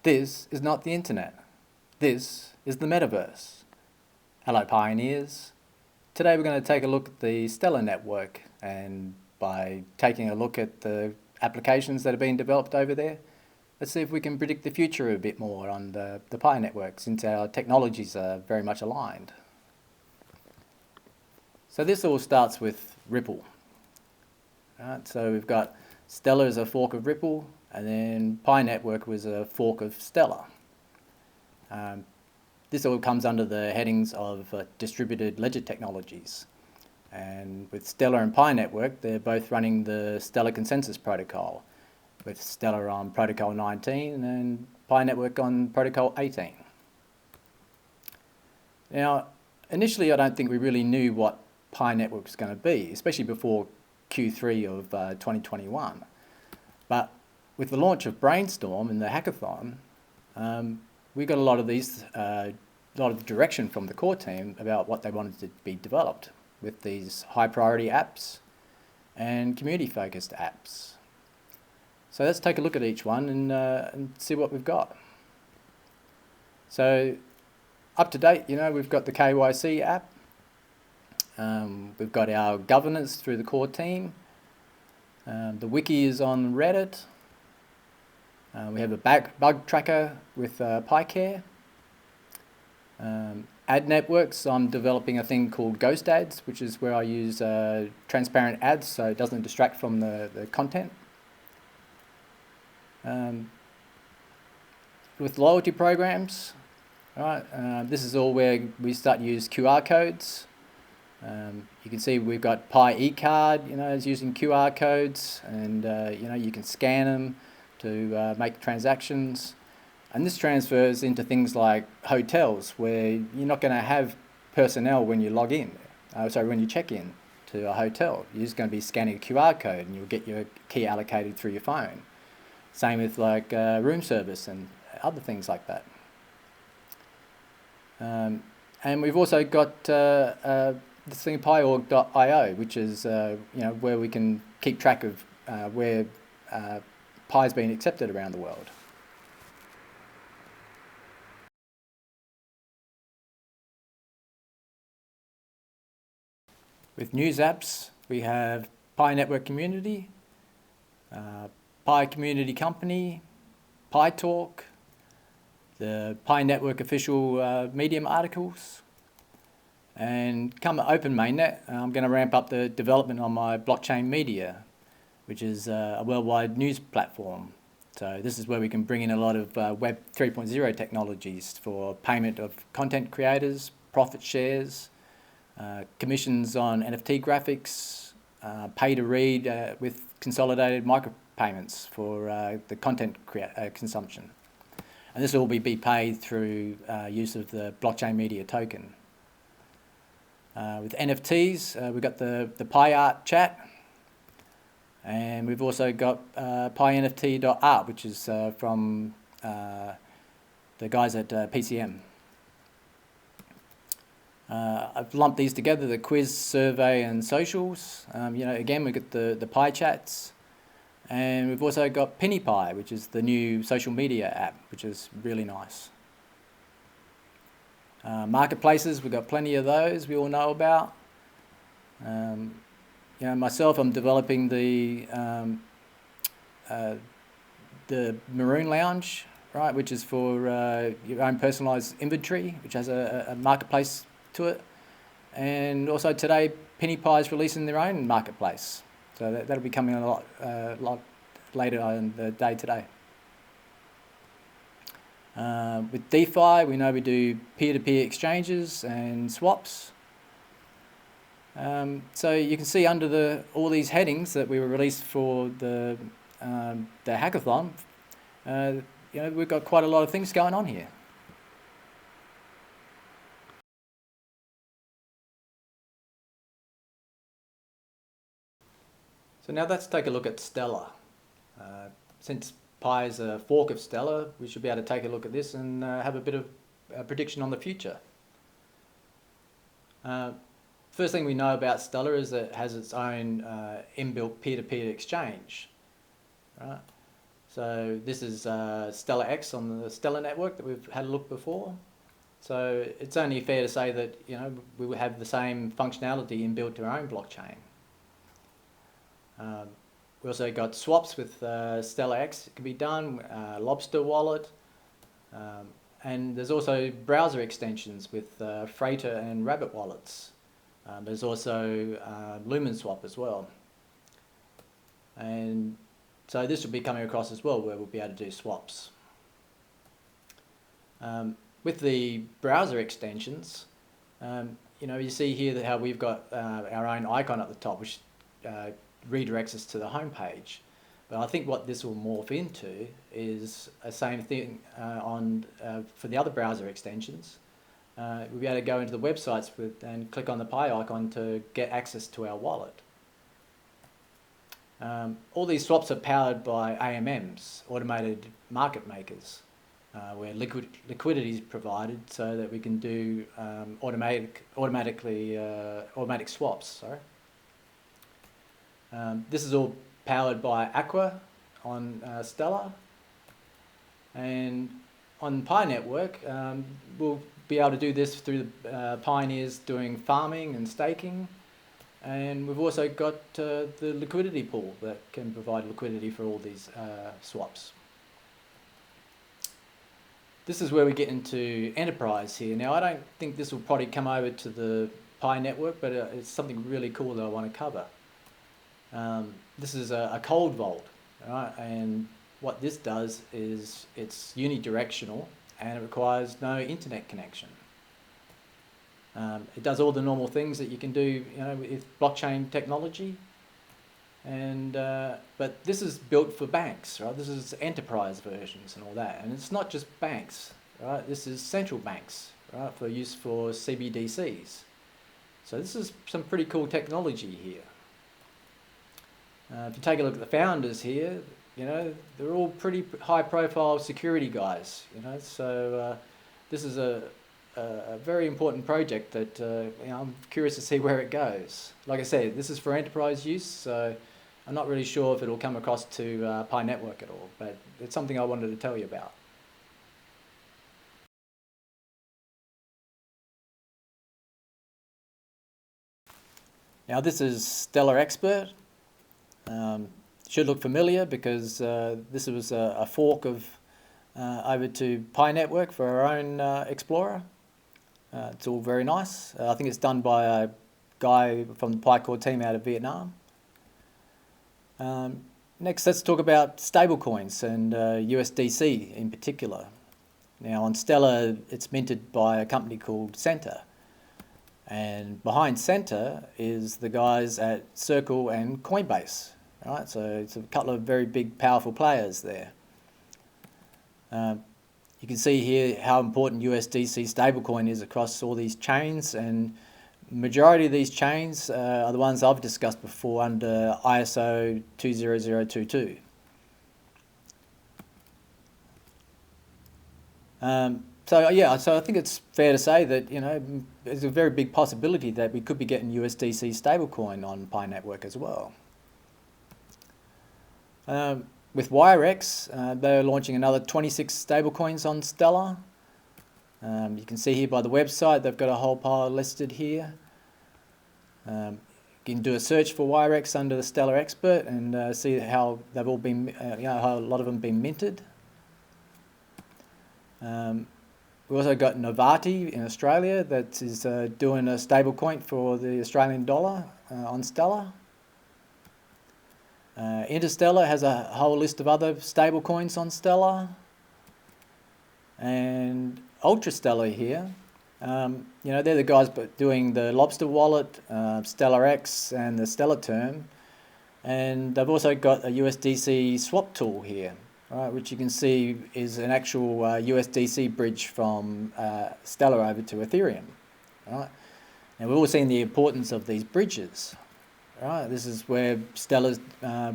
This is not the internet. This is the Metaverse. Hello pioneers. Today we're going to take a look at the Stellar network, and by taking a look at the applications that are being developed over there, let's see if we can predict the future a bit more on the Pi network, since our technologies are very much aligned. So this all starts with Ripple. Right, so we've got Stellar as a fork of Ripple, and then Pi network was a fork of Stellar. This all comes under the headings of distributed ledger technologies. And with Stellar and Pi network, they're both running the Stellar consensus protocol, with Stellar on protocol 19 and Pi network on protocol 18. Now, initially I don't think we really knew what Pi network was going to be, especially before Q3 of 2021. But with the launch of Brainstorm and the hackathon, we got a lot of direction from the core team about what they wanted to be developed with these high priority apps and community focused apps. So let's take a look at each one and see what we've got. So up to date, we've got the KYC app. We've got our governance through the core team. The wiki is on Reddit. We have a bug tracker with PyCare. Ad networks, I'm developing a thing called Ghost Ads, which is where I use transparent ads so it doesn't distract from the content. With loyalty programs, right, this is all where we start to use QR codes. You can see we've got Pi eCard, is using QR codes, and you can scan them to make transactions. And this transfers into things like hotels, where you're not going to have personnel when you log in, when you check in to a hotel. You're just going to be scanning a QR code and you'll get your key allocated through your phone. Same with like room service and other things like that. And we've also got this thing pi.org.io, which is where we can keep track of where Pi's been accepted around the world. With news apps, we have Pi Network Community, Pi Community Company, Pi Talk, the Pi Network official Medium articles, and come Open Mainnet, I'm going to ramp up the development on my blockchain media, which is a worldwide news platform. So this is where we can bring in a lot of Web 3.0 technologies for payment of content creators, profit shares, commissions on NFT graphics, pay to read with consolidated micropayments for the content consumption. And this will all be paid through use of the blockchain media token. With NFTs, we've got the Pi Art chat, and we've also got PiNFT.art, which is from the guys at PCM. I've lumped these together, the quiz, survey and socials. Again, we've got the Pi chats, and we've also got PinniePi, which is the new social media app, which is really nice. Marketplaces, we've got plenty of those we all know about. Myself, I'm developing the Maroon Lounge, right, which is for your own personalised inventory, which has a marketplace to it. And also today, PinniePi is releasing their own marketplace, so that'll be coming a lot later in the day today. With DeFi, we know we do peer-to-peer exchanges and swaps. So you can see under all these headings that we were released for the hackathon, we've got quite a lot of things going on here. So now let's take a look at Stellar. Since Pi is a fork of Stellar, we should be able to take a look at this and have a bit of a prediction on the future. First thing we know about Stellar is that it has its own inbuilt peer-to-peer exchange. Right? So this is Stellar X on the Stellar network that we've had a look before. So it's only fair to say that, you know, we will have the same functionality inbuilt to our own blockchain. We also got swaps with Stellar X. It can be done, Lobster wallet, and there's also browser extensions with Freighter and Rabbit wallets. There's also Lumen Swap as well. And so this will be coming across as well, where we'll be able to do swaps. With the browser extensions, you know, you see here that how we've got our own icon at the top, which redirects us to the home page. But I think what this will morph into is the same thing for the other browser extensions. We'll be able to go into the websites and click on the Pi icon to get access to our wallet. All these swaps are powered by AMMs, automated market makers, where liquidity is provided so that we can do automatic swaps. Sorry. This is all powered by Aqua on Stellar, and on Pi Network we'll be able to do this through the pioneers doing farming and staking, and we've also got the liquidity pool that can provide liquidity for all these swaps. This is where we get into enterprise here. Now I don't think this will probably come over to the Pi Network, but it's something really cool that I want to cover. This is a cold vault, right? And what this does is it's unidirectional and it requires no internet connection. It does all the normal things that you can do, you know, with blockchain technology. And but this is built for banks, right? This is enterprise versions and all that, and it's not just banks, right? This is central banks, right, for use for CBDCs. So this is some pretty cool technology here. If you take a look at the founders here, you know, they're all pretty high-profile security guys, you know. So this is a very important project that you know, I'm curious to see where it goes. Like I said, this is for enterprise use, so I'm not really sure if it'll come across to Pi Network at all, but it's something I wanted to tell you about. Now this is Stellar Expert. Should look familiar because this was a fork of over to Pi Network for our own Explorer. It's all very nice. I think it's done by a guy from the PiCore team out of Vietnam. Next, let's talk about stablecoins and USDC in particular. Now on Stellar, it's minted by a company called Center. And behind Center is the guys at Circle and Coinbase. Right? So it's a couple of very big, powerful players there. You can see here how important USDC stablecoin is across all these chains, and majority of these chains are the ones I've discussed before under ISO 20022. So yeah, so I think it's fair to say that, you know, there's a very big possibility that we could be getting USDC stablecoin on Pi Network as well. With WireX, they're launching another 26 stablecoins on Stellar. You can see here by the website, they've got a whole pile listed here. You can do a search for WireX under the Stellar Expert and see how they've all been, you know, how a lot of them been minted. We've also got Novati in Australia that is doing a stablecoin for the Australian dollar on Stellar. Interstellar has a whole list of other stablecoins on Stellar. And Ultrastellar here, you know, they're the guys doing the Lobster wallet, Stellar X and the Stellar term. And they've also got a USDC swap tool here, right, which you can see is an actual USDC bridge from Stellar over to Ethereum. Right? And we've all seen the importance of these bridges. Right? This is where Stellar's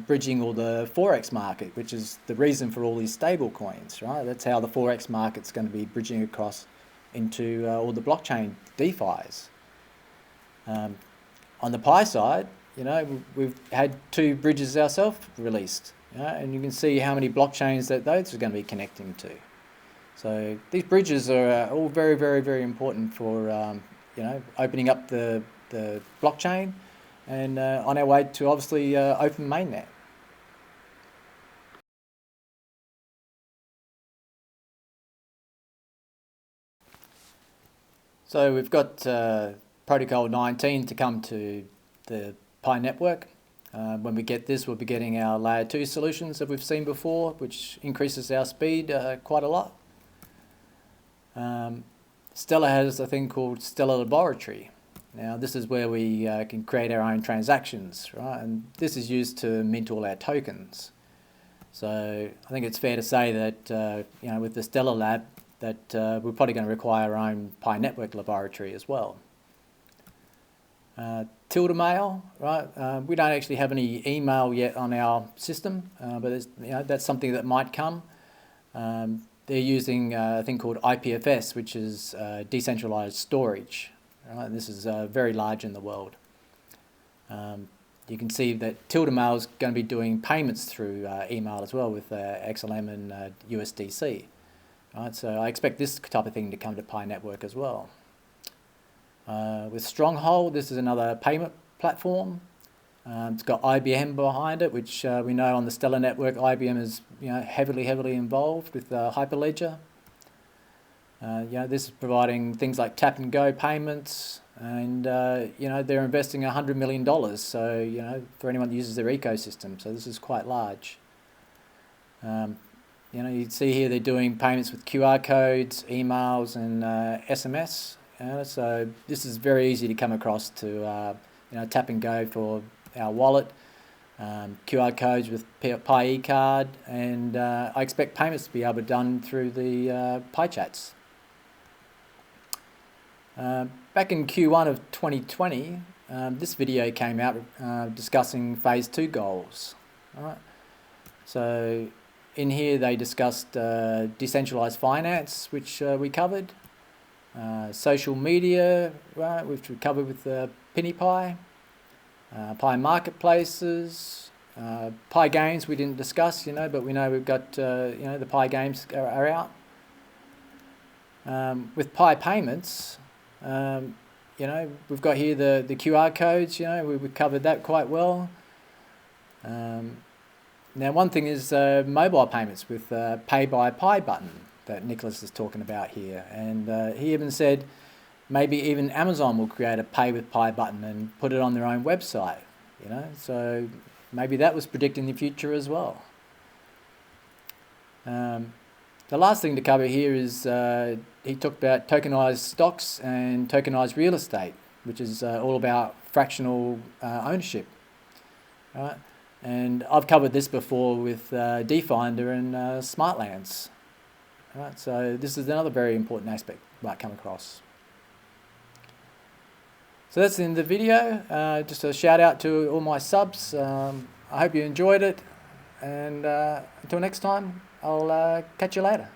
bridging all the Forex market, which is the reason for all these stable coins. Right? That's how the Forex market's going to be bridging across into all the blockchain DeFis. On the Pi side, you know, we've had 2 bridges ourselves released. and you can see how many blockchains that those are going to be connecting to. So these bridges are all very, very, very important for opening up the blockchain, and on our way to obviously open mainnet. So we've got protocol 19 to come to the Pi network. When we get this, we'll be getting our layer 2 solutions that we've seen before, which increases our speed quite a lot. Stellar has a thing called Stellar Laboratory. Now this is where we can create our own transactions, right? And this is used to mint all our tokens. So I think it's fair to say that with the Stellar Lab, that we're probably going to require our own Pi network laboratory as well. Tilde mail, right? We don't actually have any email yet on our system, but that's something that might come. They're using a thing called IPFS, which is decentralized storage. Right? This is very large in the world. You can see that Tilde mail is going to be doing payments through email as well with XLM and USDC. Right? So I expect this type of thing to come to Pi network as well. With Stronghold, this is another payment platform. It's got IBM behind it, which we know on the Stellar network, IBM is heavily involved with Hyperledger. This is providing things like tap and go payments, and they're investing $100 million. So for anyone that uses their ecosystem, so this is quite large. You can see here they're doing payments with QR codes, emails, and SMS. So this is very easy to come across to tap and go for our wallet, QR codes with Pi eCard, and I expect payments to be able to be done through the Pi chats. Back in Q1 of 2020, this video came out discussing Phase 2 goals. Right? So in here they discussed decentralized finance, which we covered, social media, right, which we covered with PinetPi, Pi marketplaces, Pi games we didn't discuss, but we know we've got the Pi games are out. With Pi payments, we've got here the QR codes. We've covered that quite well. Now one thing is mobile payments with Pay by Pi button that Nicholas is talking about here, and he even said maybe even Amazon will create a Pay with Pi button and put it on their own website. So maybe that was predicting the future as well. The last thing to cover here is he talked about tokenized stocks and tokenized real estate, which is all about fractional ownership. Right? And I've covered this before with DeFinder and Smartlands. Right? So this is another very important aspect might come across. So that's the end of the video. Just a shout out to all my subs. I hope you enjoyed it, and until next time, I'll catch you later.